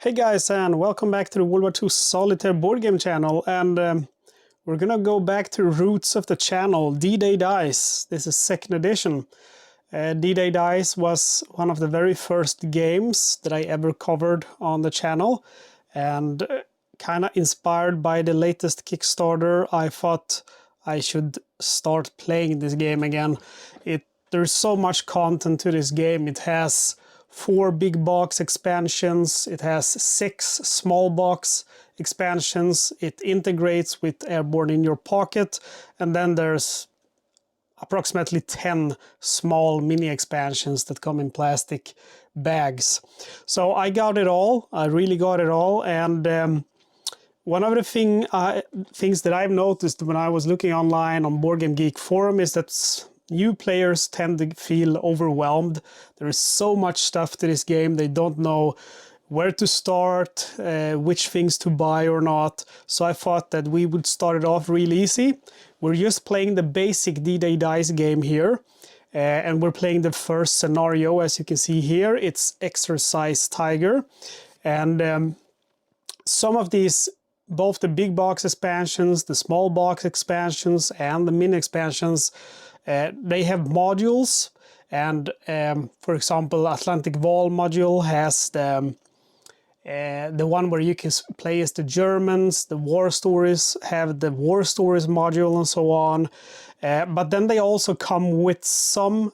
Hey guys, and welcome back to the World War II Solitaire board game channel. And we're gonna go back to the roots of the channel, D-Day Dice. This is second edition. D-Day Dice was one of the very first games that I ever covered on the channel, and kind of inspired by the latest Kickstarter, I thought I should start playing this game again. There's so much content to this game. It has 4 big box expansions, it has 6 small box expansions, it integrates with Airborne in Your Pocket, and then there's approximately 10 small mini expansions that come in plastic bags. So I got it all, I really got it all, and one of the things that I've noticed when I was looking online on Boardgame Geek forum is that new players tend to feel overwhelmed. There is so much stuff to this game, they don't know where to start, which things to buy or not. So I thought that we would start it off real easy. We're just playing the basic D-Day Dice game here. And we're playing the first scenario, as you can see here. It's Exercise Tiger. And some of these, both the big box expansions, the small box expansions, and the mini expansions, they have modules, and for example, Atlantic Wall module has the one where you can play as the Germans. The War Stories have the War Stories module, and so on. But then they also come with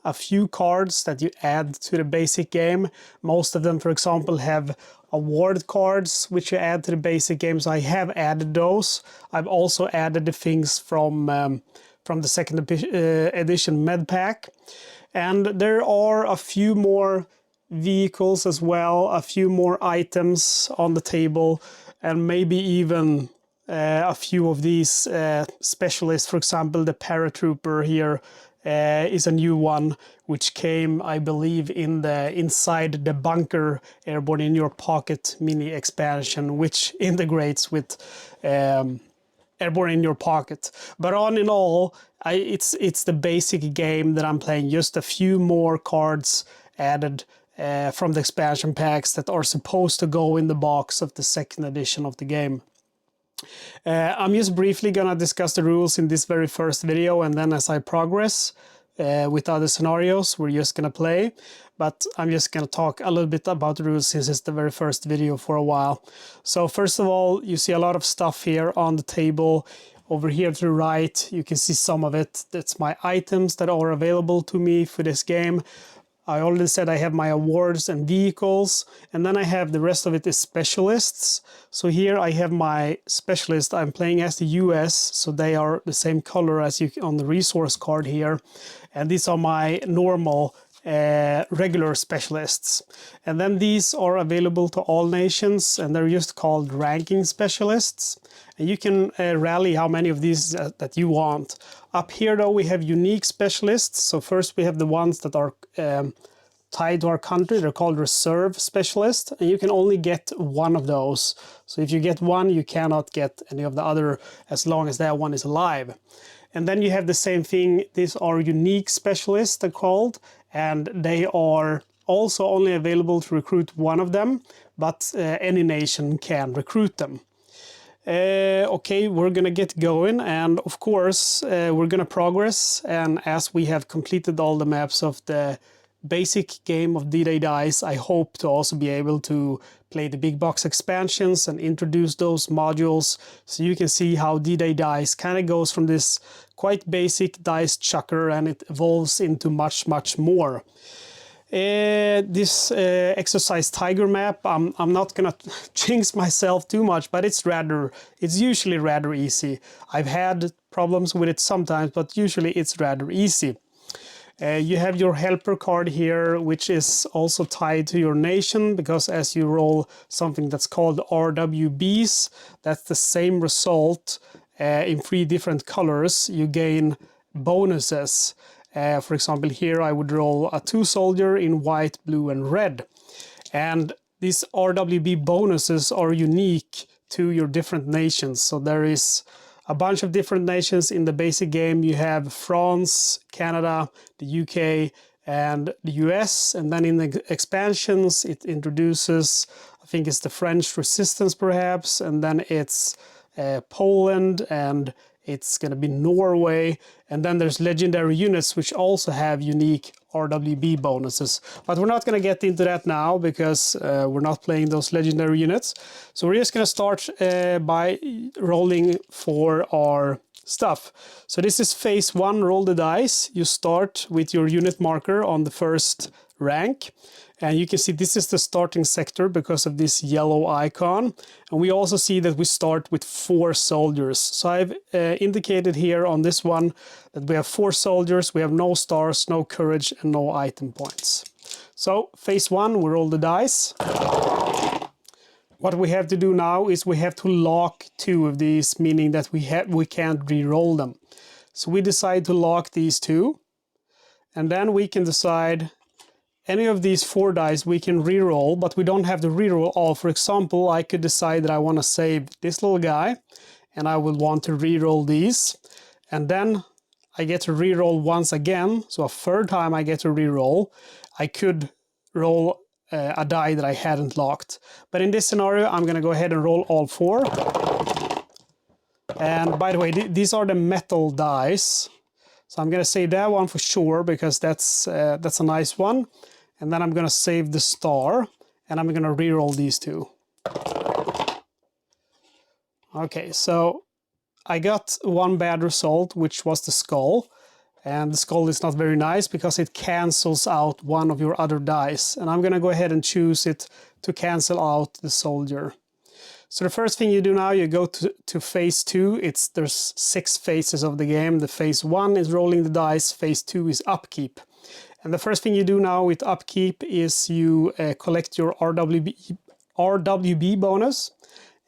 a few cards that you add to the basic game. Most of them, for example, have award cards which you add to the basic game, so I have added those. I've also added the things from the second edition med pack, and there are a few more vehicles as well, a few more items on the table, and maybe even a few of these specialists. For example, the paratrooper here is a new one which came, I believe, in the Inside the Bunker Airborne in Your Pocket mini expansion, which integrates with Airborne in Your Pocket. But all in all, it's the basic game that I'm playing, just a few more cards added from the expansion packs that are supposed to go in the box of the second edition of the game. I'm just briefly gonna discuss the rules in this very first video, and then as I progress with other scenarios, we're just gonna play. But I'm just gonna talk a little bit about the rules since it's the very first video for a while. So first of all, you see a lot of stuff here on the table. Over here to the right, you can see some of it. That's my items that are available to me for this game. I already said I have my awards and vehicles, and then I have the rest of it is specialists. So here I have my specialist. I'm playing as the US, so they are the same color as you on the resource card here. And these are my normal regular specialists. And then these are available to all nations, and they're just called ranking specialists. And you can rally how many of these that you want. Up here though, we have unique specialists. So first we have the ones that are tied to our country. They're called reserve specialists, and you can only get one of those. So if you get one, you cannot get any of the other as long as that one is alive. And then you have the same thing. These are unique specialists, they're called, and they are also only available to recruit one of them, but any nation can recruit them. Okay, we're gonna get going, and of course we're gonna progress, and as we have completed all the maps of the basic game of D-Day Dice, I hope to also be able to play the big box expansions and introduce those modules, so you can see how D-Day Dice kind of goes from this quite basic dice chucker and it evolves into much more. This Exercise Tiger map, I'm not gonna jinx myself too much, but it's usually rather easy. I've had problems with it sometimes, but usually it's rather easy. You have your helper card here, which is also tied to your nation, because as you roll something that's called RWBs, that's the same result in 3 different colors. You gain bonuses. For example, here I would roll a 2 soldier in white, blue, and red. And these RWB bonuses are unique to your different nations. So there is a bunch of different nations in the basic game. You have France, Canada, the UK, and the US. And then in the expansions, it introduces a think it's the French resistance perhaps, and then it's Poland, and it's going to be Norway, and then there's legendary units which also have unique RWB bonuses. But we're not going to get into that now because we're not playing those legendary units. So we're just going to start by rolling for our stuff. So this is phase 1, roll the dice. You start with your unit marker on the first rank. And you can see this is the starting sector because of this yellow icon. And we also see that we start with 4 soldiers. So I've indicated here on this one that we have 4 soldiers, we have no stars, no courage, and no item points. So phase 1, we roll the dice. What we have to do now is we have to lock 2 of these, meaning that we can't re-roll them. So we decide to lock these 2. And then we can decide any of these 4 dice we can re-roll, but we don't have to re-roll all. For example, I could decide that I want to save this little guy, and I will want to re-roll these. And then I get to re-roll once again, so a 3rd time I get to re-roll. I could roll a die that I hadn't locked. But in this scenario, I'm going to go ahead and roll all 4. And by the way, these are the metal dice. So I'm going to save that one for sure, because that's a nice one. And then I'm going to save the star, and I'm going to re-roll these 2. Okay, so I got one bad result, which was the skull. And the skull is not very nice because it cancels out one of your other dice. And I'm going to go ahead and choose it to cancel out the soldier. So the first thing you do now, you go to phase 2. There's 6 phases of the game. The phase 1 is rolling the dice. Phase 2 is upkeep. And the first thing you do now with upkeep is you collect your RWB bonus.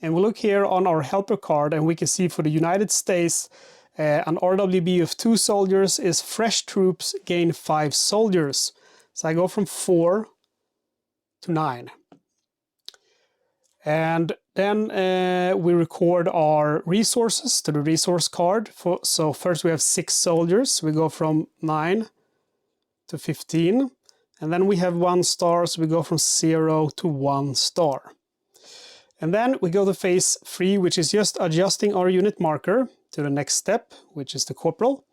And we look here on our helper card, and we can see for the United States, an RWB of 2 soldiers is fresh troops gain 5 soldiers. So I go from 4 to 9. And then we record our resources to the resource card. So first we have 6 soldiers. We go from 9 to 15. And then we have 1 star, so we go from 0 to 1 star. And then we go to phase 3, which is just adjusting our unit marker to the next step, which is the corporal.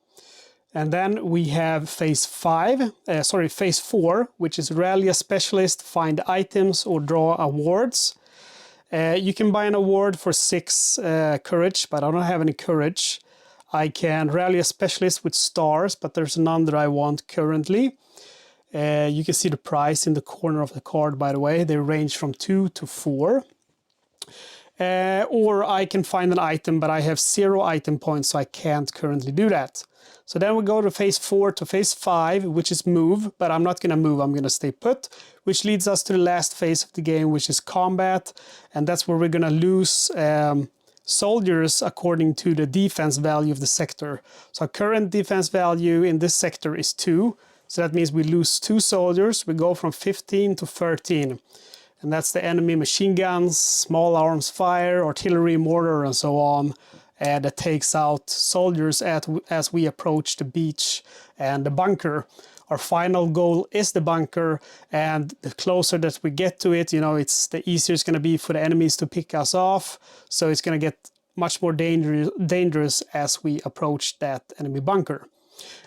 And then we have phase 4, which is rally a specialist, find items, or draw awards. You can buy an award for 6 courage, but I don't have any courage. I can rally a specialist with stars, but there's none that I want currently. You can see the price in the corner of the card, by the way. They range from 2 to 4. Or I can find an item, but I have 0 item points, so I can't currently do that. So then we go to phase 4 to phase 5, which is move, but I'm not going to move, I'm going to stay put, which leads us to the last phase of the game, which is combat. And that's where we're going to lose soldiers according to the defense value of the sector. So our current defense value in this sector is 2. So that means we lose 2 soldiers. We go from 15 to 13. And that's the enemy machine guns, small arms fire, artillery, mortar, and so on. That takes out soldiers as we approach the beach and the bunker. Our final goal is the bunker, and the closer that we get to it, it's the easier it's going to be for the enemies to pick us off. So it's going to get much more dangerous as we approach that enemy bunker.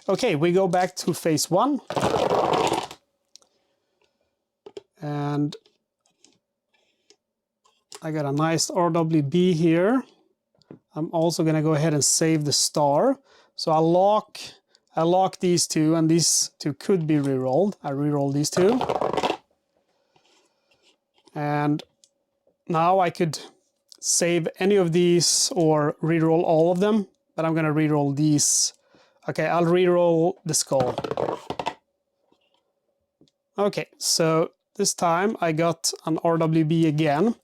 Okay, we go back to phase 1. And I got a nice RWB here. I'm also going to go ahead and save the star. So I lock these 2, and these 2 could be re-rolled. I re-roll these 2. And now I could save any of these or re-roll all of them, but I'm going to re-roll these. Okay, I'll re-roll the skull. Okay, so this time I got an RWB again.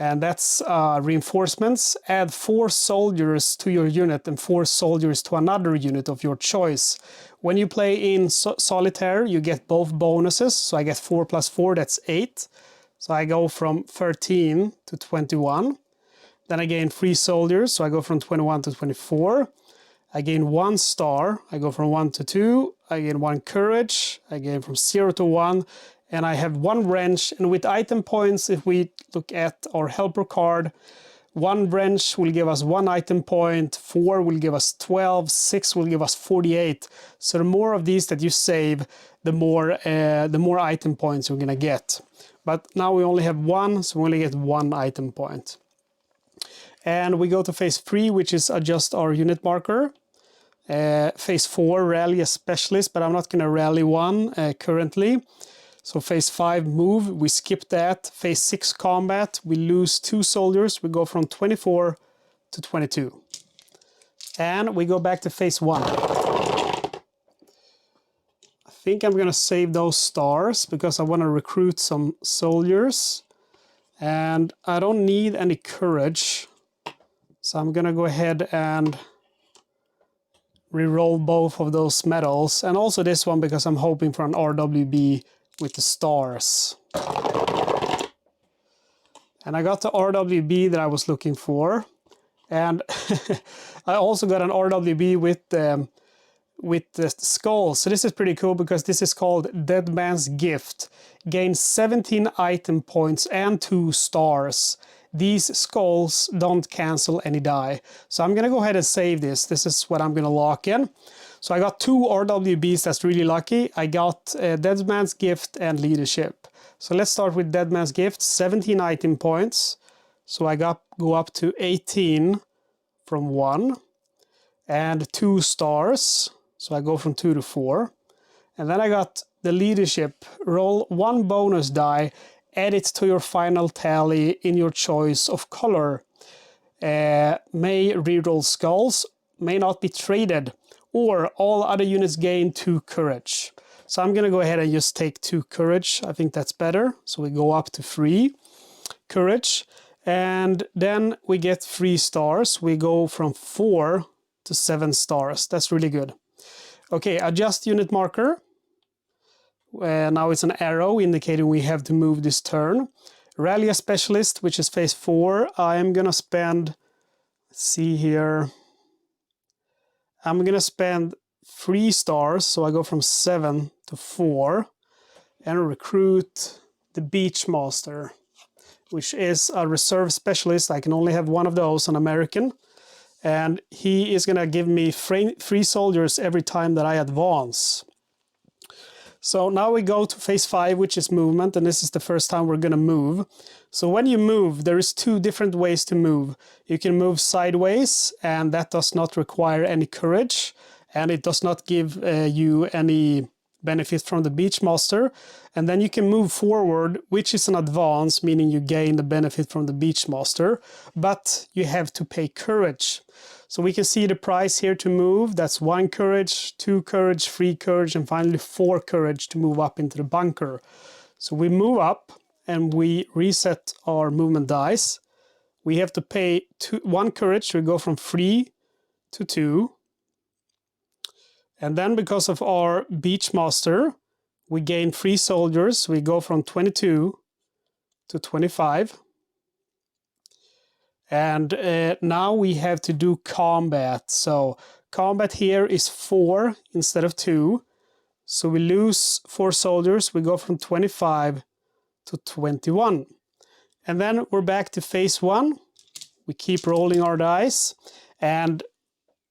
And that's reinforcements. Add 4 soldiers to your unit and 4 soldiers to another unit of your choice. When you play in Solitaire, you get both bonuses. So I get 4 plus 4, that's 8. So I go from 13 to 21. Then I gain 3 soldiers, so I go from 21 to 24. I gain 1 star, I go from 1 to 2. I gain 1 courage, I gain from 0 to 1. and I have 1 wrench. And with item points, if we look at our helper card, 1 wrench will give us 1 item point, 4 will give us 12, 6 will give us 48. So the more of these that you save, the more item points you're gonna get. But now we only have 1, so we only get 1 item point. And we go to phase 3, which is adjust our unit marker. Phase 4, rally a specialist, but I'm not gonna rally one currently. So phase 5, move, we skip that. Phase 6, combat, we lose 2 soldiers. We go from 24 to 22. And we go back to phase 1. I think I'm gonna save those stars because I wanna recruit some soldiers. And I don't need any courage. So I'm gonna go ahead and reroll both of those medals. And also this one because I'm hoping for an RWB with the stars. And I got the RWB that I was looking for. And I also got an RWB with the skull. So this is pretty cool because this is called Dead Man's Gift. Gain 17 item points and 2 stars. These skulls don't cancel any die. So I'm gonna go ahead and save this. This is what I'm gonna lock in. So I got 2 RWBs, that's really lucky. I got Dead Man's Gift and Leadership. So let's start with Dead Man's Gift, 17 item points. So I go up to 18 from 1 and 2 stars. So I go from 2 to 4. And then I got the Leadership, roll 1 bonus die, add it to your final tally in your choice of color. May reroll skulls, may not be traded, or all other units gain 2 courage. So I'm gonna go ahead and just take 2 courage. I think that's better. So we go up to 3 courage, and then we get 3 stars. We go from 4 to 7 stars. That's really good. Okay, adjust unit marker. Now it's an arrow indicating we have to move this turn. Rally a specialist, which is phase 4. I am gonna spend, let's see here. I'm gonna spend 3 stars, so I go from 7 to 4, and recruit the Beachmaster, which is a reserve specialist. I can only have 1 of those, an American. And he is gonna give me 3 soldiers every time that I advance. So now we go to phase 5, which is movement, and this is the first time we're gonna move. So when you move, there is 2 different ways to move. You can move sideways, and that does not require any courage, and it does not give you any benefit from the Beachmaster. And then you can move forward, which is an advance, meaning you gain the benefit from the Beachmaster, but you have to pay courage. So we can see the price here to move. That's 1 courage, 2 courage, 3 courage, and finally 4 courage to move up into the bunker. So we move up and we reset our movement dice. We have to pay 1 courage, so we go from 3 to 2. And then because of our Beachmaster, we gain 3 soldiers. We go from 22 to 25. And now we have to do combat. So combat here is 4 instead of 2. So we lose 4 soldiers. We go from 25 to 21. And then we're back to phase 1. We keep rolling our dice. And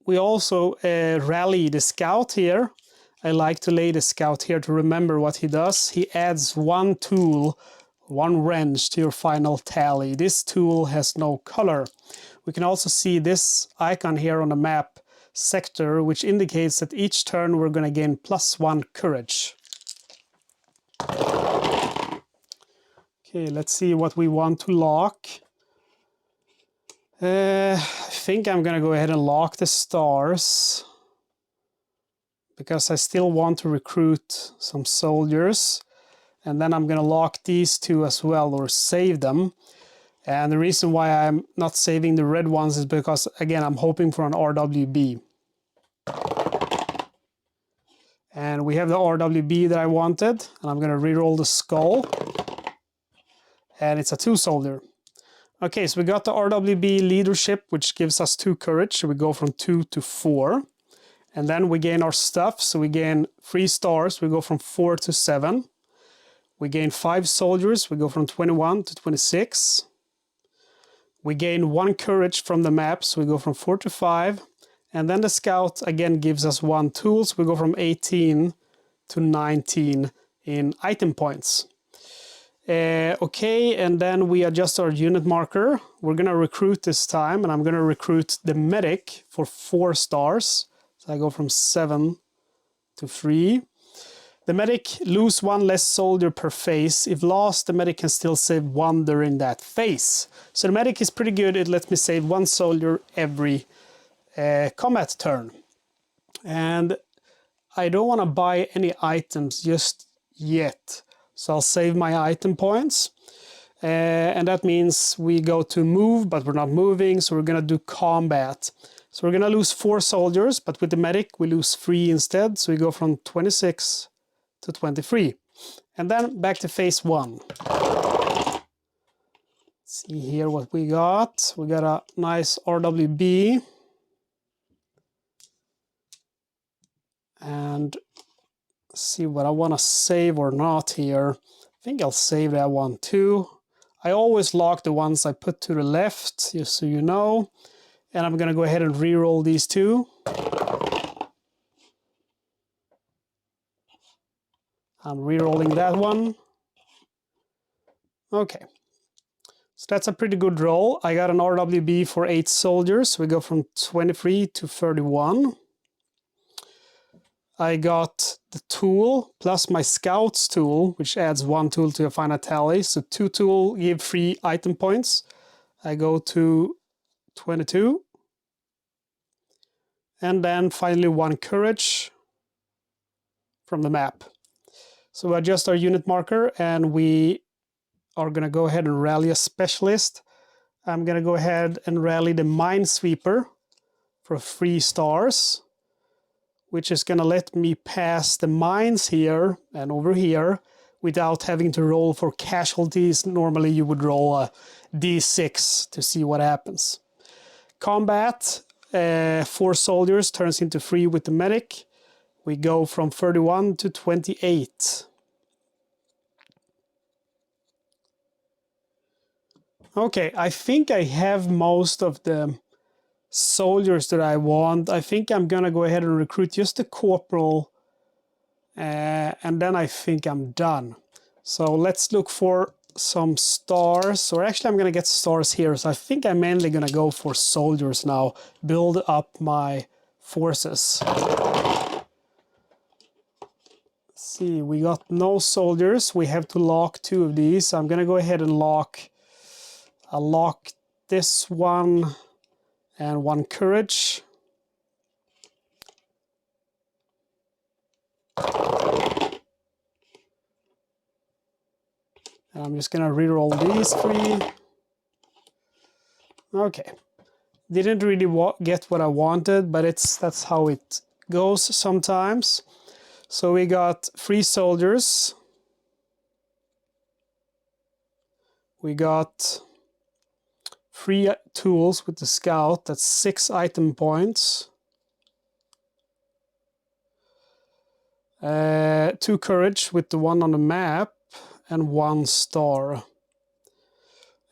we also rally the scout here. I like to lay the scout here to remember what he does. He adds 1 tool, 1 wrench to your final tally. This tool has no color. We can also see this icon here on the map, sector, which indicates that each turn we're going to gain +1 courage. Okay, let's see what we want to lock. I think I'm going to go ahead and lock the stars, because I still want to recruit some soldiers. And then I'm going to lock these 2 as well, or save them. And the reason why I'm not saving the red ones is because, again, I'm hoping for an RWB. And we have the RWB that I wanted, and I'm going to reroll the skull. And it's a 2 soldier. Okay, so we got the RWB leadership, which gives us 2 courage. So we go from 2 to 4. And then we gain our stuff, so we gain 3 stars. We go from 4 to 7. We gain 5 soldiers. We go from 21 to 26. We gain 1 courage from the map, so we go from 4 to 5. And then the scout again gives us 1 tool, so we go from 18 to 19 in item points. Okay, and then we adjust our unit marker. We're going to recruit this time, and I'm going to recruit the medic for 4 stars. So I go from 7 to 3. The medic lose 1 less soldier per phase. If lost, the medic can still save 1 during that phase. So the medic is pretty good. It lets me save 1 soldier every combat turn. And I don't want to buy any items just yet. So I'll save my item points. And that means we go to move, but we're not moving. So we're going to do combat. So we're going to lose 4 soldiers, but with the medic, we lose 3 instead. So we go from 26 to 23. And then back to phase 1. Let's see here what we got. We got a nice RWB. And see what I want to save or not here. I think I'll save that one too. I always lock the ones I put to the left, just so you know. And I'm going to go ahead and re-roll these 2. I'm re-rolling that one. Okay. So that's a pretty good roll. I got an RWB for 8 soldiers. We go from 23 to 31. I got the tool plus my scouts tool, which adds 1 tool to your final tally. So 2 tool give 3 item points. I go to 22. And then finally 1 courage from the map. So we adjust our unit marker and we are going to go ahead and rally a specialist. I'm going to go ahead and rally the minesweeper for 3 stars, which is going to let me pass the mines here and over here without having to roll for casualties. Normally you would roll a d6 to see what happens. Combat, 4 soldiers turns into 3 with the medic. We go from 31 to 28. Okay, I think I have most of the soldiers that I want. I think I'm gonna go ahead and recruit just the corporal, and then I think I'm done. So let's look for some stars, or actually I'm gonna get stars here. So I think I'm mainly gonna go for soldiers now, build up my forces. Let's see, we got no soldiers. We have to lock 2 of these. I'm gonna go ahead and I'll lock this one and 1 courage. And I'm just gonna re-roll these 3. Okay, didn't really get what I wanted, but that's how it goes sometimes. So we got 3 soldiers. We got 3 tools with the scout. That's 6 item points. 2 courage with the one on the map and 1 star.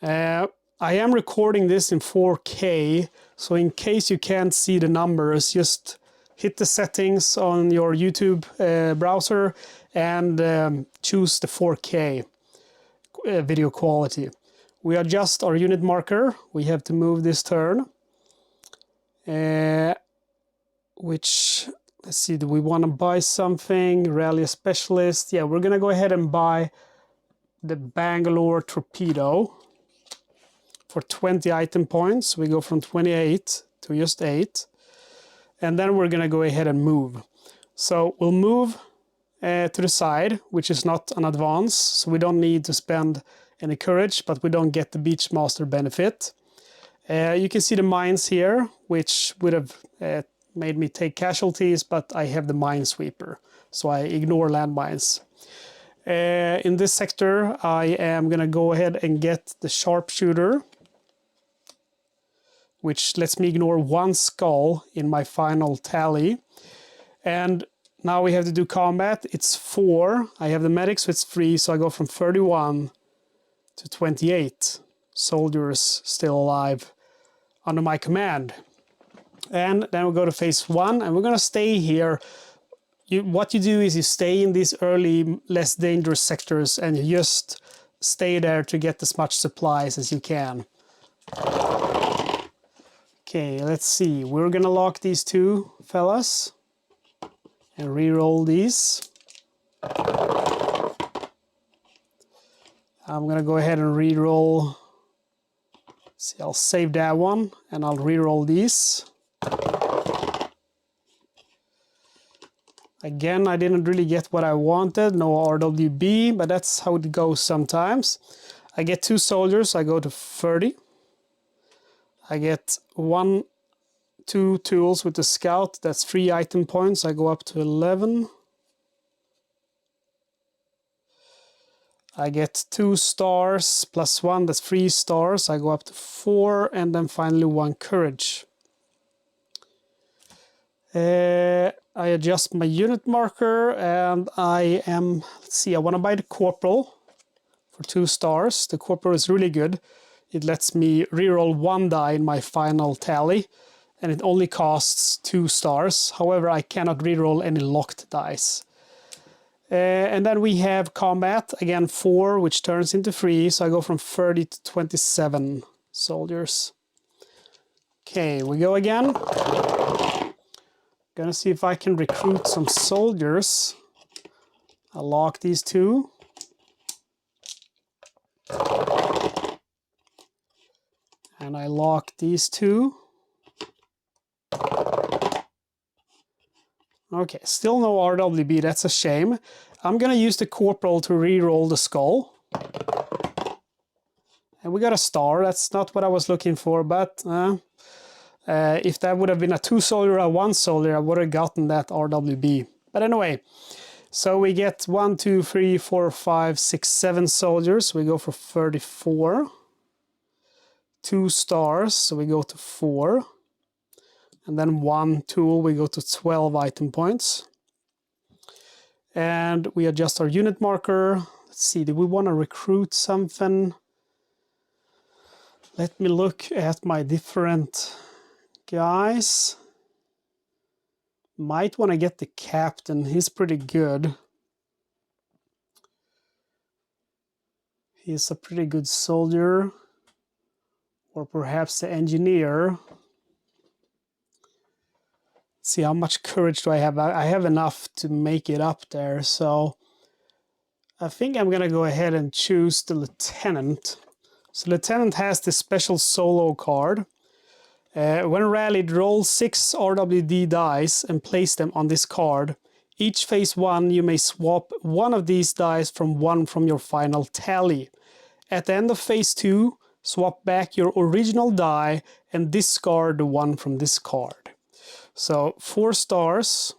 I am recording this in 4K, so in case you can't see the numbers, just hit the settings on your YouTube browser and choose the 4K video quality. We adjust our unit marker. We have to move this turn. Which, let's see, do we want to buy something? Rally a specialist. Yeah, we're going to go ahead and buy the Bangalore torpedo for 20 item points. We go from 28 to just 8. And then we're going to go ahead and move. So we'll move to the side, which is not an advance. So we don't need to spend any courage, but we don't get the Beachmaster benefit. You can see the mines here, which would have made me take casualties, but I have the minesweeper, so I ignore landmines. In this sector, I am going to go ahead and get the sharpshooter, which lets me ignore 1 skull in my final tally. And now we have to do combat. It's 4. I have the medic, so it's 3. So I go from 31 to 28 soldiers still alive under my command. And then we go to phase 1, and we're going to stay here. What you do is you stay in these early, less dangerous sectors, and you just stay there to get as much supplies as you can. Okay, let's see. We're going to lock these 2 fellas and re-roll these. I'm going to go ahead and re-roll. See, I'll save that one, and I'll re-roll these. Again, I didn't really get what I wanted, no RWB, but that's how it goes sometimes. I get 2 soldiers, I go to 30. I get 2 tools with the scout, that's 3 item points, I go up to 11. I get 2 stars plus 1, that's 3 stars, I go up to 4, and then finally 1 courage. I adjust my unit marker, and I want to buy the corporal for 2 stars. The corporal is really good. It lets me reroll 1 die in my final tally, and it only costs 2 stars. However, I cannot reroll any locked dice. And then we have combat, again 4, which turns into 3, so I go from 30 to 27 soldiers. Okay, we go again. Gonna see if I can recruit some soldiers. I'll lock these 2. And I lock these 2. Okay, still no RWB, that's a shame. I'm gonna use the corporal to re-roll the skull. And we got a star, that's not what I was looking for, but if that would have been a 2 soldier or 1 soldier, I would have gotten that RWB. But anyway, so we get 1, 2, 3, 4, 5, 6, 7 soldiers. We go for 34. 2 stars, so we go to 4. And then 1 tool, we go to 12 item points. And we adjust our unit marker. Let's see, do we want to recruit something? Let me look at my different guys. Might want to get the captain, he's pretty good. He's a pretty good soldier. Or perhaps the engineer. Let's see, how much courage do I have? I have enough to make it up there, so I think I'm gonna go ahead and choose the lieutenant. So lieutenant has this special solo card. When rallied, roll 6 RWD dice and place them on this card. Each phase 1, you may swap 1 of these dice from 1 from your final tally. At the end of phase 2, swap back your original die and discard the 1 from this card. So 4 stars.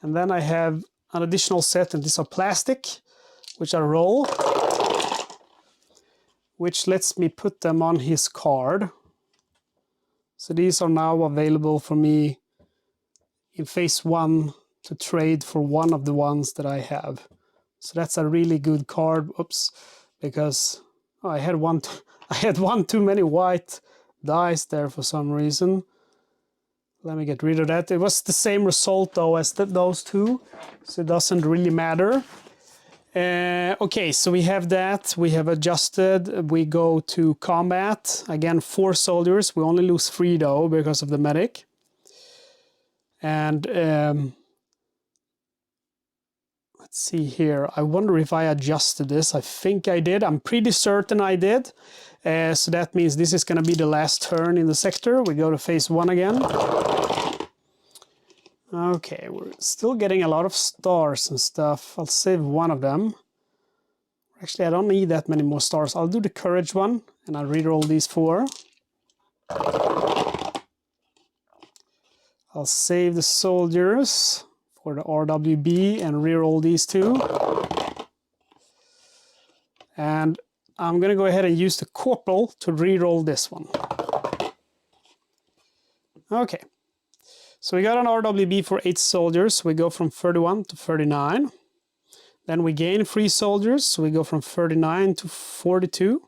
And then I have an additional set, and these are plastic, which I roll, which lets me put them on his card. So these are now available for me in phase 1 to trade for 1 of the ones that I have. So that's a really good card. Oops, because I had one too many white dice there for some reason. Let me get rid of that. It was the same result though as those 2, so it doesn't really matter. Okay, so we have that. We have adjusted. We go to combat. Again, 4 soldiers. We only lose 3 though because of the medic. And let's see here. I wonder if I adjusted this. I think I did. I'm pretty certain I did. So that means this is going to be the last turn in the sector. We go to phase 1 again. Okay, we're still getting a lot of stars and stuff. I'll save 1 of them. Actually, I don't need that many more stars. I'll do the courage one, and I'll reroll these 4. I'll save the soldiers for the RWB and reroll these 2. And I'm going to go ahead and use the corporal to reroll this one. Okay. So we got an RWB for 8 soldiers. We go from 31 to 39. Then we gain 3 soldiers. So we go from 39 to 42.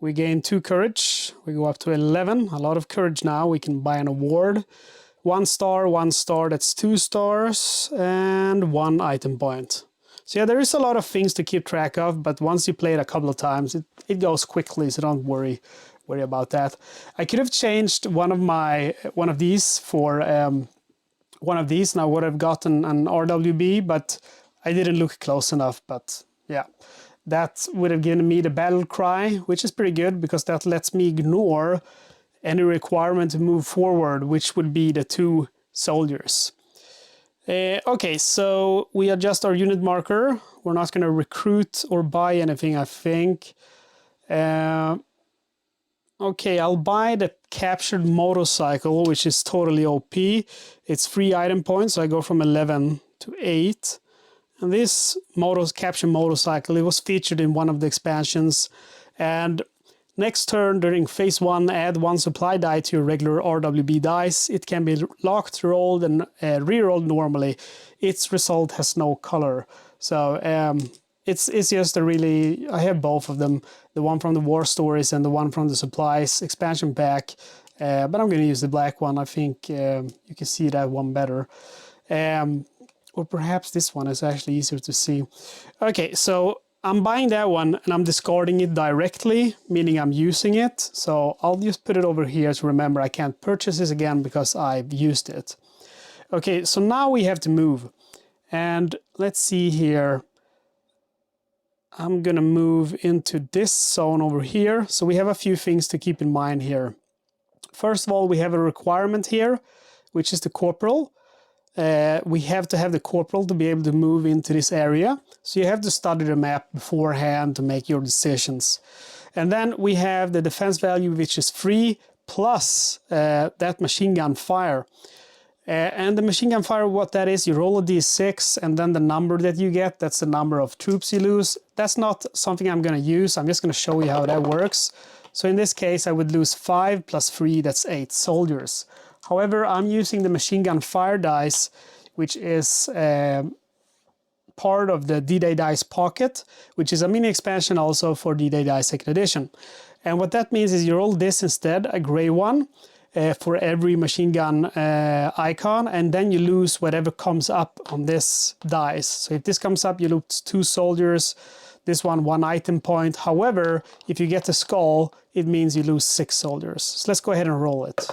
We gain 2 courage. We go up to 11. A lot of courage now. We can buy an award. 1 star, 1 star. That's 2 stars. And 1 item point. So yeah, there is a lot of things to keep track of. But once you play it a couple of times, it goes quickly. So don't worry about that. I could have changed one of these for one of these, and I would have gotten an RWB, but I didn't look close enough. But yeah, that would have given me the battle cry, which is pretty good because that lets me ignore any requirement to move forward, which would be the 2 soldiers. Okay, so we adjust our unit marker. We're not going to recruit or buy anything, I think. Okay, I'll buy the captured motorcycle, which is totally OP. It's 3 item points, so I go from 11 to 8. And this captured motorcycle, it was featured in one of the expansions. And next turn during phase 1, add 1 supply die to your regular RWB dice. It can be locked, rolled, and re-rolled normally. Its result has no color. So it's just a really, I have both of them, the one from the War Stories and the one from the Supplies expansion pack, but I'm going to use the black one. I think you can see that one better, or perhaps this one is actually easier to see. Okay, so I'm buying that one and I'm discarding it directly, meaning I'm using it. So I'll just put it over here to remember I can't purchase this again because I've used it. Okay, so now we have to move, and let's see here. I'm going to move into this zone over here. So we have a few things to keep in mind here. First of all, we have a requirement here, which is the corporal. We have to have the corporal to be able to move into this area. So you have to study the map beforehand to make your decisions. And then we have the defense value, which is 3 plus that machine gun fire. And the machine gun fire, what that is, you roll a d6 and then the number that you get, that's the number of troops you lose. That's not something I'm going to use. I'm just going to show you how that works. So in this case, I would lose 5 plus 3, that's 8 soldiers. However, I'm using the machine gun fire dice, which is part of the D-Day Dice Pocket, which is a mini expansion also for D-Day Dice 2nd edition. And what that means is you roll this instead, a gray one, for every machine gun icon, and then you lose whatever comes up on this dice. So if this comes up, you lose 2 soldiers, this one 1 item point. However, if you get the skull, it means you lose 6 soldiers. So let's go ahead and roll it.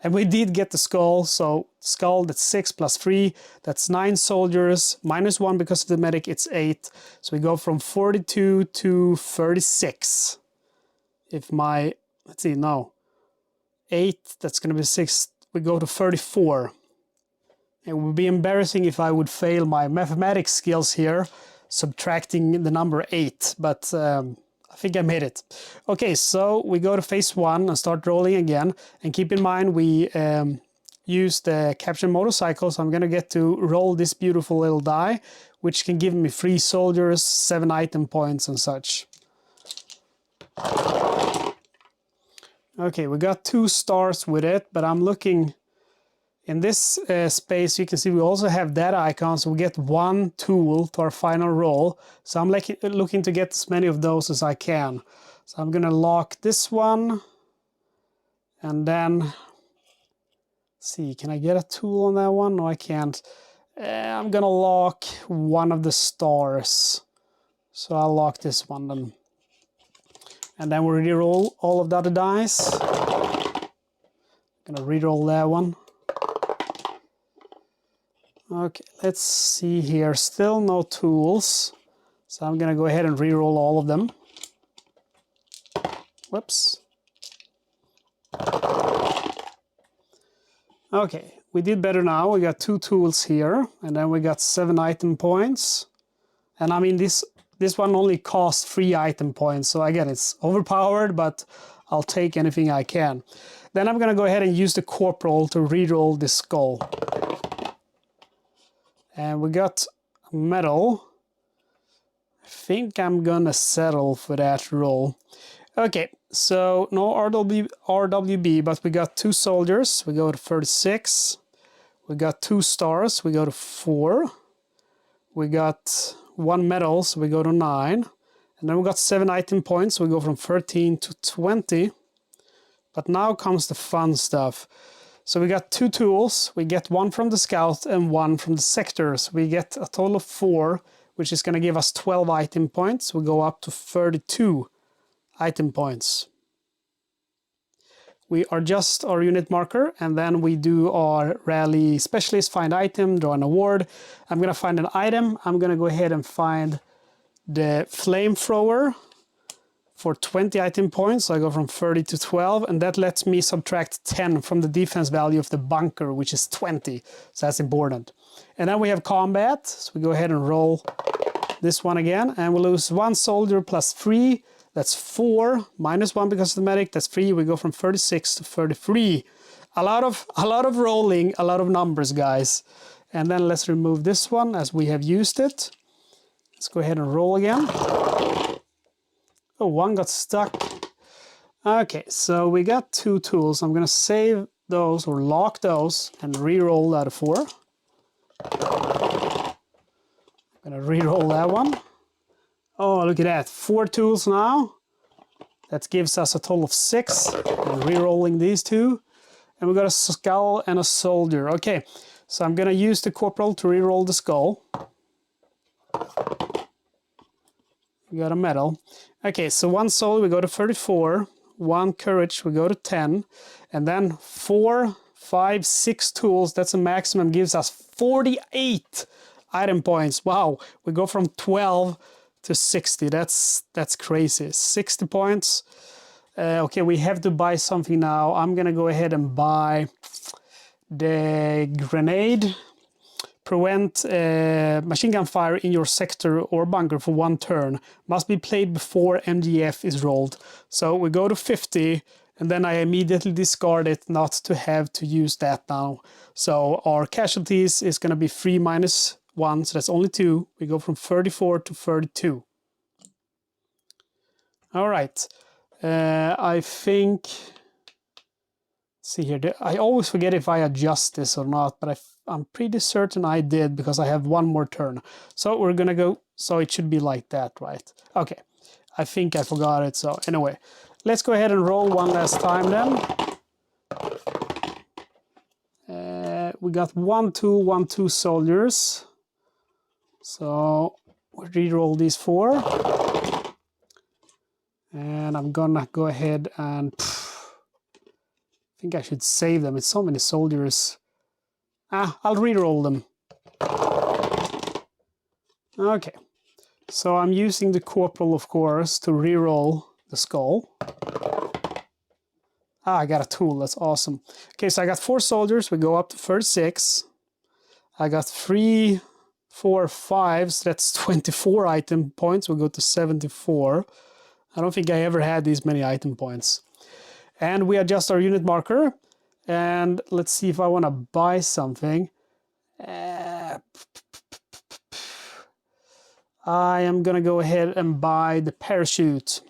And we did get the skull, so skull, that's 6 plus 3, that's 9 soldiers, minus 1 because of the medic, it's 8. So we go from 42 to 36. If my, let's see, no. 8, that's going to be 6, we go to 34. It would be embarrassing if I would fail my mathematics skills here, subtracting the number 8, but I think I made it. Okay, so we go to phase 1 and start rolling again, and keep in mind we use the captured motorcycle, so I'm going to get to roll this beautiful little die, which can give me 3 soldiers, 7 item points and such. Okay, we got 2 stars with it, but I'm looking in this space. You can see we also have that icon, so we get 1 tool to our final roll. So I'm looking to get as many of those as I can. So I'm gonna lock this one, and then see, can I get a tool on that one? No, I can't. I'm gonna lock one of the stars. So I'll lock this one then. And then we'll re-roll all of the other dice. Gonna re-roll that one. Okay, let's see here. Still no tools. So I'm gonna go ahead and re-roll all of them. Whoops. Okay, we did better now. We got 2 tools here, and then we got 7 item points. And I mean, this one only costs 3 item points, so again, it's overpowered, but I'll take anything I can. Then I'm gonna go ahead and use the corporal to re-roll this skull. And we got a medal. I think I'm gonna settle for that roll. Okay, so no RWB, but we got 2 soldiers. We go to 36. We got 2 stars. We go to 4. We got 1 medal, so we go to 9. And then we got 7 item points. We go from 13 to 20. But now comes the fun stuff. So we got 2 tools. We get 1 from the scout and 1 from the sectors. We get a total of 4, which is going to give us 12 item points. We go up to 32 item points. We adjust our unit marker, and then we do our rally specialist, find item, draw an award. I'm going to find an item. I'm going to go ahead and find the flamethrower for 20 item points. So I go from 30 to 12, and that lets me subtract 10 from the defense value of the bunker, which is 20. So that's important. And then we have combat. So we go ahead and roll this one again, and we lose 1 soldier plus 3. That's 4, minus 1 because of the medic, that's 3. We go from 36 to 33. A lot of rolling, a lot of numbers, guys. And then let's remove this one as we have used it. Let's go ahead and roll again. Oh, 1 got stuck. Okay, so we got 2 tools. I'm gonna save those or lock those and re-roll out of 4. I'm gonna re-roll that one. Oh, look at that, 4 tools now. That gives us a total of 6. And re-rolling these 2. And we got a skull and a soldier. Okay, so I'm gonna use the corporal to re-roll the skull. We got a medal. Okay, so 1 soul, we go to 34. 1 courage, we go to 10. And then 4, 5, 6 tools, that's a maximum, gives us 48 item points. Wow, we go from 12 to 60. That's crazy. 60 points. Okay, we have to buy something now. I'm gonna go ahead and buy the grenade. Prevent machine gun fire in your sector or bunker for 1 turn. Must be played before MGF is rolled. So we go to 50, and then I immediately discard it not to have to use that now. So our casualties is gonna be 3 minus 1, so that's only 2. We go from 34 to 32. All right. I think, see here, I always forget if I adjust this or not, but I'm pretty certain I did because I have 1 more turn. So we're gonna go, so it should be like that, right? Okay, I think I forgot it. So anyway, let's go ahead and roll 1 last time then. We got 1, 2, 1, 2 soldiers. So we re-roll these 4. And I'm gonna go ahead and I think I should save them. It's so many soldiers. I'll re-roll them. Okay, so I'm using the corporal, of course, to re-roll the skull. I got a tool, that's awesome. Okay, so I got 4 soldiers, we go up to 36. I got 3, 4, 5, so that's 24 item points, we go to 74. I don't think I ever had these many item points. And we adjust our unit marker, and let's see if I want to buy something. I am gonna go ahead and buy the parachute.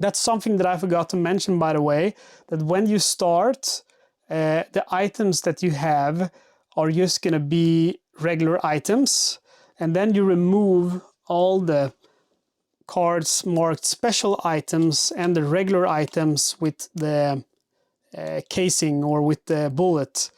That's something that I forgot to mention, by the way, that when you start, the items that you have are just gonna be regular items, and then you remove all the cards marked special items and the regular items with the casing or with the bullet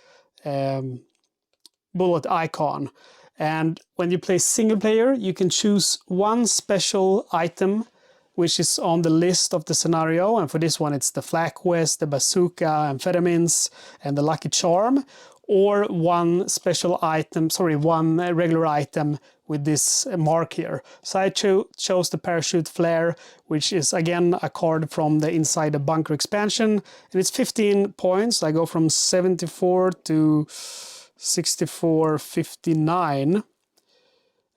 icon. And when you play single player, you can choose 1 special item which is on the list of the scenario, and for this one it's the flak vest, the bazooka, amphetamines, and the lucky charm, or 1 special item, 1 regular item with this mark here. So I chose the parachute flare, which is again a card from the Inside the Bunker expansion, and it's 15 points. I go from 74 to 64.59.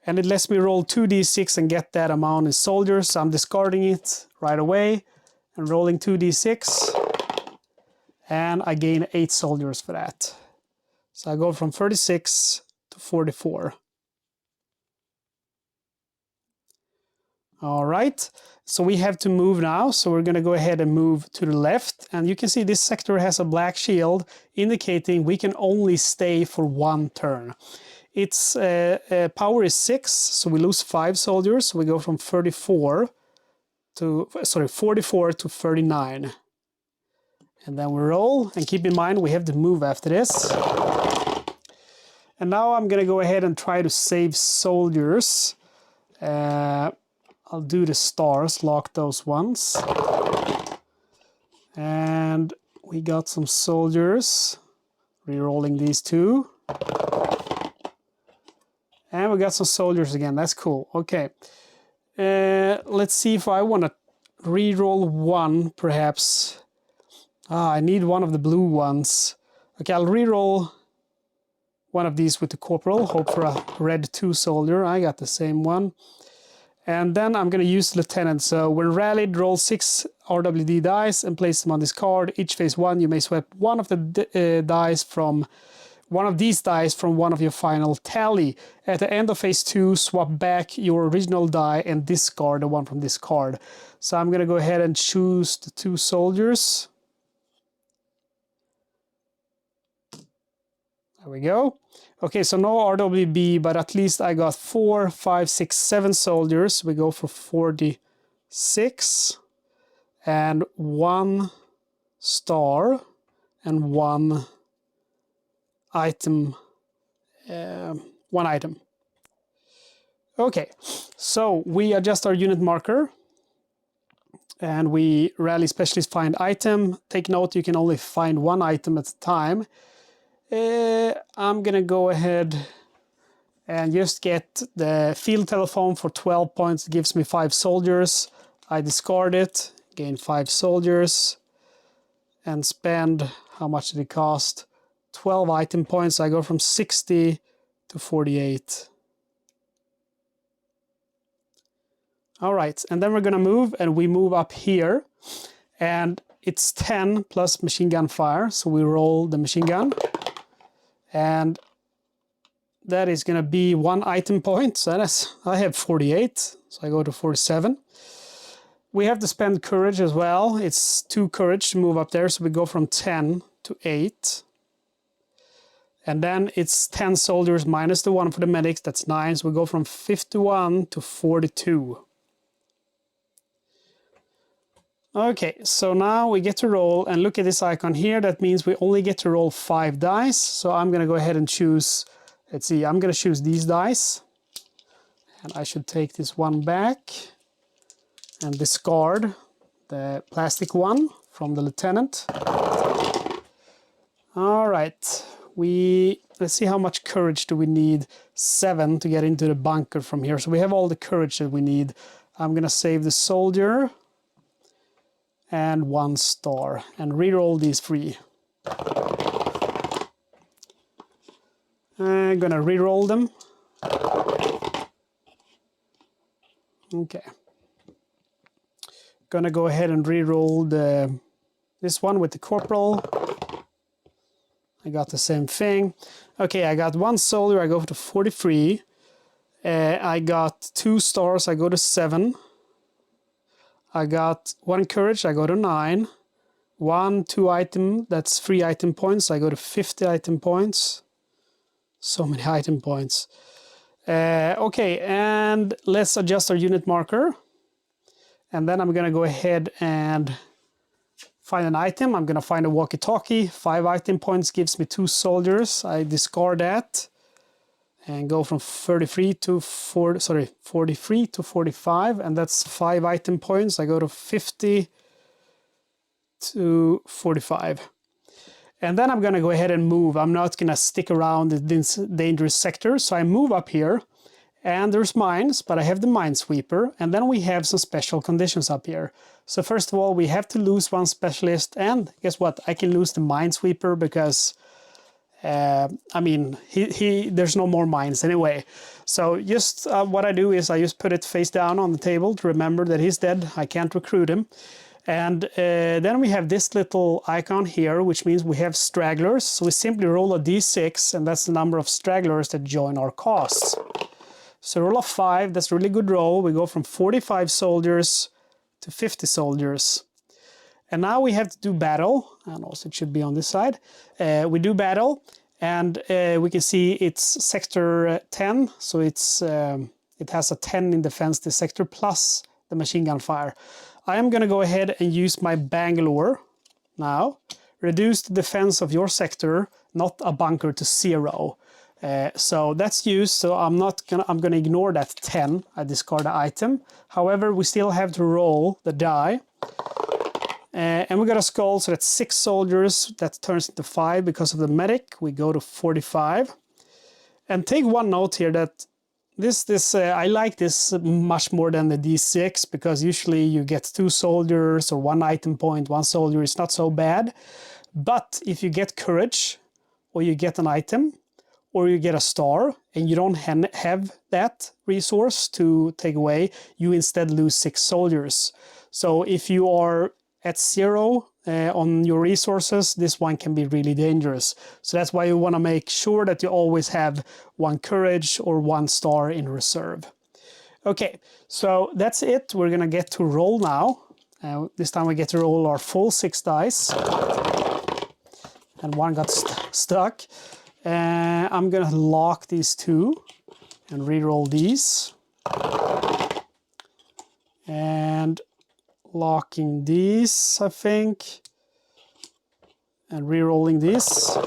And it lets me roll 2d6 and get that amount in soldiers. So I'm discarding it right away and rolling 2d6. And I gain 8 soldiers for that. So I go from 36 to 44. All right, so we have to move now. So we're going to go ahead and move to the left. And you can see this sector has a black shield indicating we can only stay for 1 turn. Its power is 6, so we lose 5 soldiers. So we go from 44 to 39. And then we roll, and keep in mind we have to move after this. And now I'm going to go ahead and try to save soldiers. I'll do the stars, lock those ones. And we got some soldiers. Rerolling these 2. And we got some soldiers again, that's cool. Okay, let's see if I want to reroll 1, perhaps. I need one of the blue ones. Okay, I'll reroll one of these with the corporal, hope for a red 2 soldier. I got the same one. And then I'm going to use the lieutenant. So when rallied, roll 6 RWD dice and place them on this card. Each phase 1, you may swap one of the dice from one of these dice from one of your final tally. At the end of phase 2, swap back your original die and discard the one from this card. So I'm going to go ahead and choose the 2 soldiers. There we go. Okay, so no RWB, but at least I got 4, 5, 6, 7 soldiers. We go for 46. And 1 star and 1 item. 1 item. Okay, so we adjust our unit marker. And we rally specialist find item. Take note, you can only find 1 item at a time. I'm gonna go ahead and just get the field telephone for 12 points. It gives me 5 soldiers. I discard it, gain 5 soldiers, and spend, how much did it cost? 12 item points. I go from 60 to 48. All right, and then we're gonna move, and we move up here, and it's 10 plus machine gun fire, so we roll the machine gun. And that is going to be 1 item point. So I have 48, so I go to 47. We have to spend courage as well. It's 2 courage to move up there, so we go from 10 to 8. And then it's 10 soldiers minus the 1 for the medics, that's 9. So we go from 51 to 42. Okay, so now we get to roll, and look at this icon here. That means we only get to roll 5 dice. So I'm going to go ahead and choose, let's see, I'm going to choose these dice. And I should take this one back and discard the plastic one from the lieutenant. All right, let's see how much courage do we need. 7 to get into the bunker from here. So we have all the courage that we need. I'm going to save the soldier. And 1 star, and reroll these 3. I'm gonna reroll them. Okay. Gonna go ahead and reroll this one with the corporal. I got the same thing. Okay, I got 1 soldier, I go to 43. I got 2 stars, I go to 7. I got 1 courage, I go to 9. 1, 2 item, that's 3 item points. I go to 50 item points. So many item points. Okay, and let's adjust our unit marker. And then I'm gonna go ahead and find an item. I'm gonna find a walkie-talkie. 5 item points gives me 2 soldiers. I discard that. And go from 43 to 45, and that's 5 item points. I go to 50 to 45. And then I'm gonna go ahead and move. I'm not gonna stick around in this dangerous sector, so I move up here, and there's mines, but I have the minesweeper, and then we have some special conditions up here. So first of all, we have to lose 1 specialist, and guess what? I can lose the minesweeper because I mean, there's no more mines anyway. So just what I do is I just put it face down on the table to remember that he's dead. I can't recruit him. And then we have this little icon here, which means we have stragglers. So we simply roll a d6, and that's the number of stragglers that join our cause. So roll of 5, that's a really good roll. We go from 45 soldiers to 50 soldiers. And now we have to do battle, and also it should be on this side. We do battle, and we can see it's sector 10, so it's it has a 10 in defense, this sector, plus the machine gun fire. I am going to go ahead and use my Bangalore now. Reduce the defense of your sector, not a bunker, to 0. So that's used, so I'm gonna ignore that 10. I discard the item. However, we still have to roll the die. And we got a skull, so that's 6 soldiers. That turns into 5 because of the medic. We go to 45. And take one note here that I like this much more than the D6, because usually you get 2 soldiers or 1 item point, 1 soldier is not so bad. But if you get courage, or you get an item, or you get a star, and you don't have that resource to take away, you instead lose 6 soldiers. So if you are at 0 on your resources, this one can be really dangerous. So that's why you want to make sure that you always have 1 courage or 1 star in reserve. Okay, so that's it. We're gonna get to roll now. This time we get to roll our full 6 dice. And 1 got stuck. I'm gonna lock these 2 and re-roll these. And locking these, I think. And re-rolling this.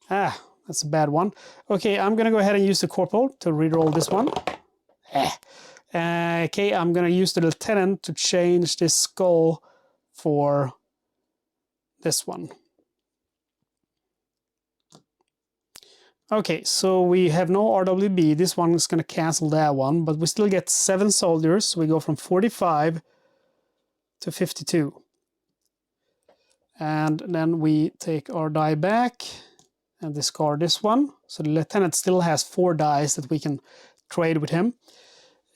Ah, that's a bad one. Okay, I'm gonna go ahead and use the corporal to re-roll this one. Okay, I'm gonna use the lieutenant to change this skull for this one. Okay, so we have no RWB. This one is going to cancel that one, but we still get 7 soldiers. So we go from 45 to 52. And then we take our die back and discard this one. So the lieutenant still has 4 dice that we can trade with him.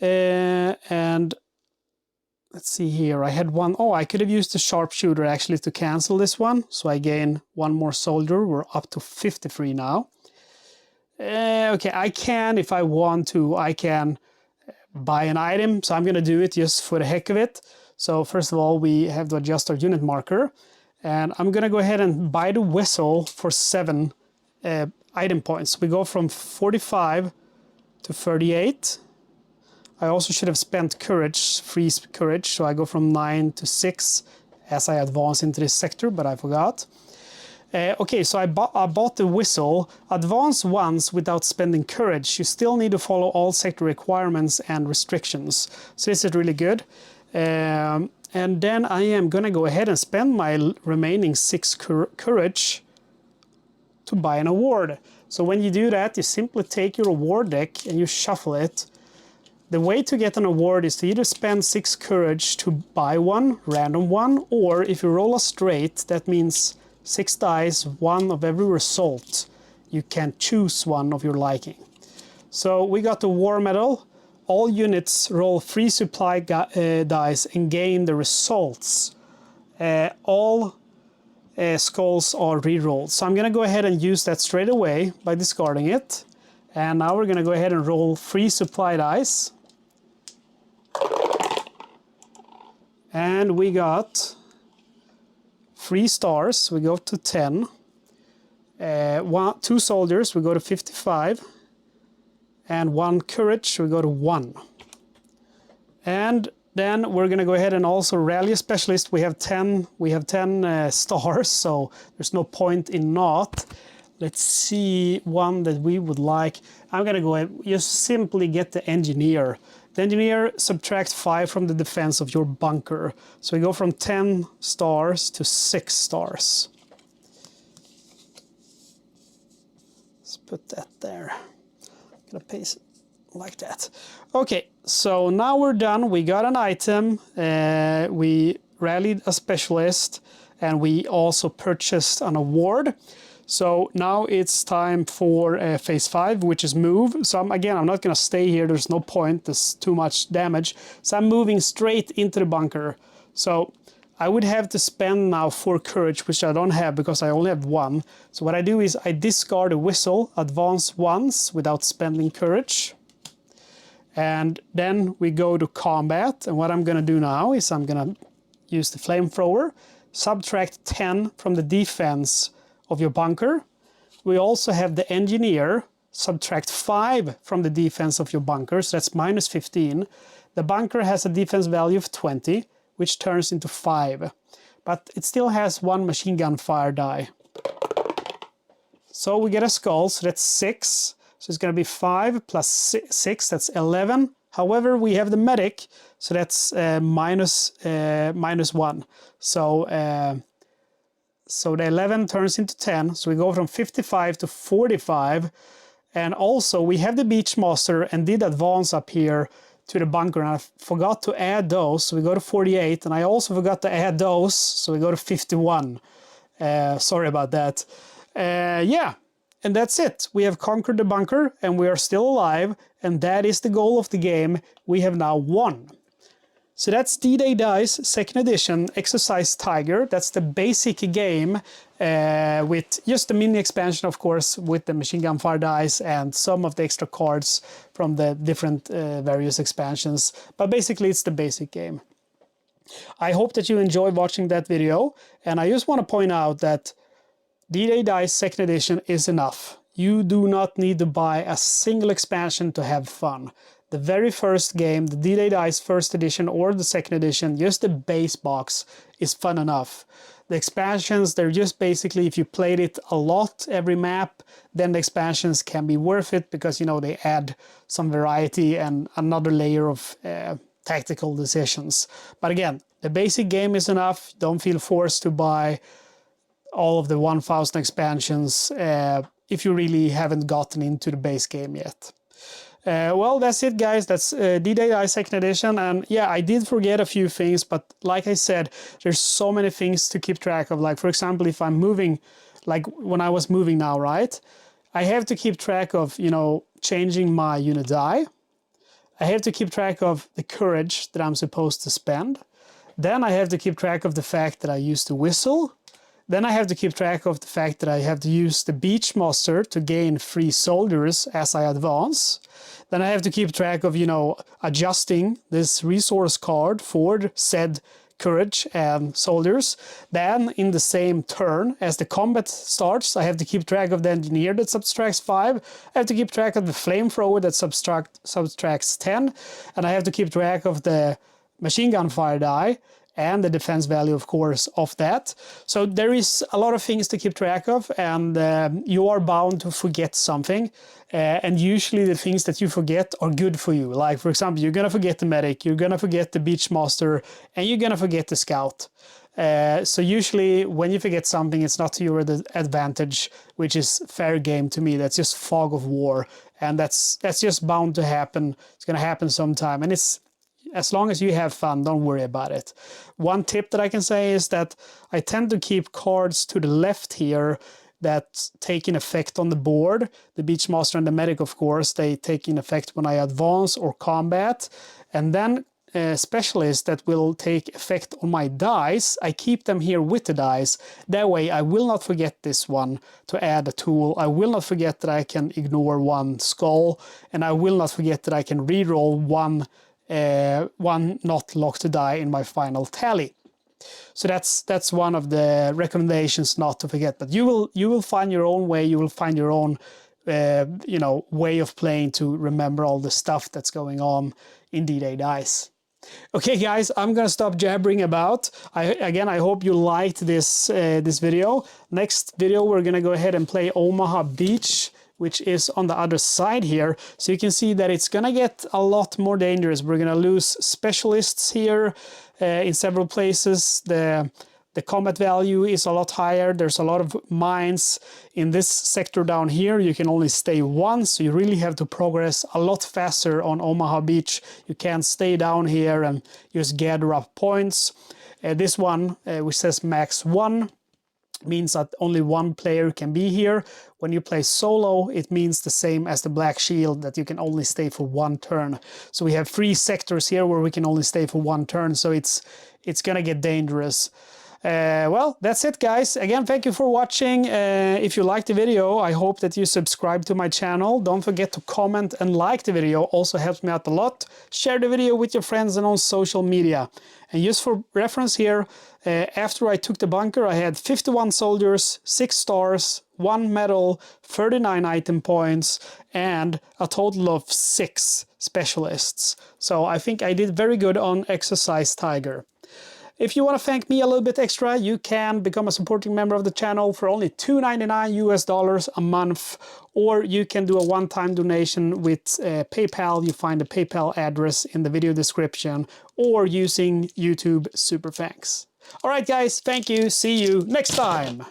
And let's see here. I had 1. Oh, I could have used the sharpshooter actually to cancel this one. So I gain 1 more soldier. We're up to 53 now. Okay, I can, if I want to, I can buy an item. So I'm going to do it just for the heck of it. So first of all, we have to adjust our unit marker. And I'm going to go ahead and buy the whistle for 7 item points. We go from 45 to 38. I also should have spent courage, freeze courage. So I go from 9 to 6 as I advance into this sector, but I forgot. Okay, so I bought the whistle. Advance once without spending courage. You still need to follow all sector requirements and restrictions. So this is really good. And then I am going to go ahead and spend my remaining 6 courage to buy an award. So when you do that, you simply take your award deck and you shuffle it. The way to get an award is to either spend 6 courage to buy one, random one, or if you roll a straight, that means 6 dice, 1 of every result. You can choose one of your liking. So we got the war medal. All units roll free supply dice and gain the results. All skulls are re-rolled. So I'm going to go ahead and use that straight away by discarding it. And now we're going to go ahead and roll free supply dice. And we got 3 stars, we go to 10. 2 soldiers, we go to 55. And 1 courage, we go to 1. And then we're going to go ahead and also rally a specialist. We have 10 stars, so there's no point in not. Let's see one that we would like. I'm going to go ahead, just simply get the engineer. The engineer subtracts 5 from the defense of your bunker. So we go from 10 stars to 6 stars. Let's put that there. I'm gonna paste it like that. Okay, so now we're done. We got an item. We rallied a specialist, and we also purchased an award. So now it's time for phase 5, which is move. So I'm not going to stay here. There's no point. There's too much damage. So I'm moving straight into the bunker. So I would have to spend now 4 courage, which I don't have because I only have 1. So what I do is I discard a whistle, advance once without spending courage. And then we go to combat. And what I'm going to do now is I'm going to use the flamethrower, subtract 10 from the defense of your bunker. We also have the engineer, subtract 5 from the defense of your bunker, so that's minus 15. The bunker has a defense value of 20, which turns into 5. But it still has 1 machine gun fire die. So we get a skull, so that's 6. So it's going to be 5 plus 6, that's 11. However, we have the medic, so that's minus 1. So the 11 turns into 10, so we go from 55 to 45. And also we have the Beachmaster and did advance up here to the bunker, and I forgot to add those, so we go to 48, and I also forgot to add those, so we go to 51. Sorry about that. Yeah, and that's it. We have conquered the bunker, and we are still alive, and that is the goal of the game. We have now won. So that's D-Day Dice 2nd edition Exercise Tiger. That's the basic game with just the mini expansion, of course, with the machine gun fire dice and some of the extra cards from the different various expansions. But basically, it's the basic game. I hope that you enjoyed watching that video. And I just want to point out that D-Day Dice 2nd edition is enough. You do not need to buy a single expansion to have fun. The very first game, the D-Day Dice 1st edition or the 2nd edition, just the base box is fun enough. The expansions, they're just basically, if you played it a lot, every map, then the expansions can be worth it because, you know, they add some variety and another layer of tactical decisions. But again, the basic game is enough. Don't feel forced to buy all of the 1000 expansions if you really haven't gotten into the base game yet. Well, that's it, guys. That's D-Day Dice 2nd edition. And yeah, I did forget a few things, but like I said, there's so many things to keep track of. Like, for example, if I'm moving, like when I was moving now, right? I have to keep track of, you know, changing my unit die. I have to keep track of the courage that I'm supposed to spend. Then I have to keep track of the fact that I used the whistle. Then I have to keep track of the fact that I have to use the Beachmaster to gain free soldiers as I advance. Then I have to keep track of, you know, adjusting this resource card for said courage and soldiers. Then in the same turn as the combat starts, I have to keep track of the engineer that subtracts 5. I have to keep track of the flamethrower that subtracts 10. And I have to keep track of the machine gun fire die and the defense value, of course, of that. So there is a lot of things to keep track of, and you are bound to forget something. And usually the things that you forget are good for you. Like, for example, you're gonna forget the medic, you're gonna forget the Beachmaster, and you're gonna forget the scout. So usually when you forget something, it's not to your advantage, which is fair game to me. That's just fog of war, and that's just bound to happen. It's gonna happen sometime, and it's, as long as you have fun, don't worry about it. One tip that I can say is that I tend to keep cards to the left here that take in effect on the board. The Beachmaster and the medic, of course, they take in effect when I advance or combat. And then specialists that will take effect on my dice, I keep them here with the dice. That way I will not forget this one to add a tool. I will not forget that I can ignore 1 skull, and I will not forget that I can reroll one not locked die in my final tally. So that's one of the recommendations not to forget. But you will find your own way. You will find your own you know, way of playing to remember all the stuff that's going on in D-Day Dice. Okay, guys, I'm gonna stop jabbering about. I hope you liked this this video. Next video, we're gonna go ahead and play Omaha Beach, which is on the other side here. So you can see that it's gonna get a lot more dangerous. We're gonna lose specialists here in several places. The combat value is a lot higher. There's a lot of mines. In this sector down here, you can only stay once, so you really have to progress a lot faster on Omaha Beach. You can't stay down here and just gather up points. This one, which says max 1, means that only 1 player can be here. When you play solo, it means the same as the Black Shield, that you can only stay for 1 turn. So we have 3 sectors here where we can only stay for 1 turn. So it's it's gonna get dangerous. Well, that's it, guys. Again, thank you for watching. If you liked the video, I hope that you subscribe to my channel. Don't forget to comment and like the video. Also helps me out a lot. Share the video with your friends and on social media. And just for reference here, after I took the bunker, I had 51 soldiers, 6 stars, 1 medal, 39 item points, and a total of 6 specialists. So I think I did very good on Exercise Tiger. If you want to thank me a little bit extra, you can become a supporting member of the channel for only $2.99 US a month, or you can do a one-time donation with PayPal. You find the PayPal address in the video description, or using YouTube Super Thanks. All right, guys, thank you. See you next time.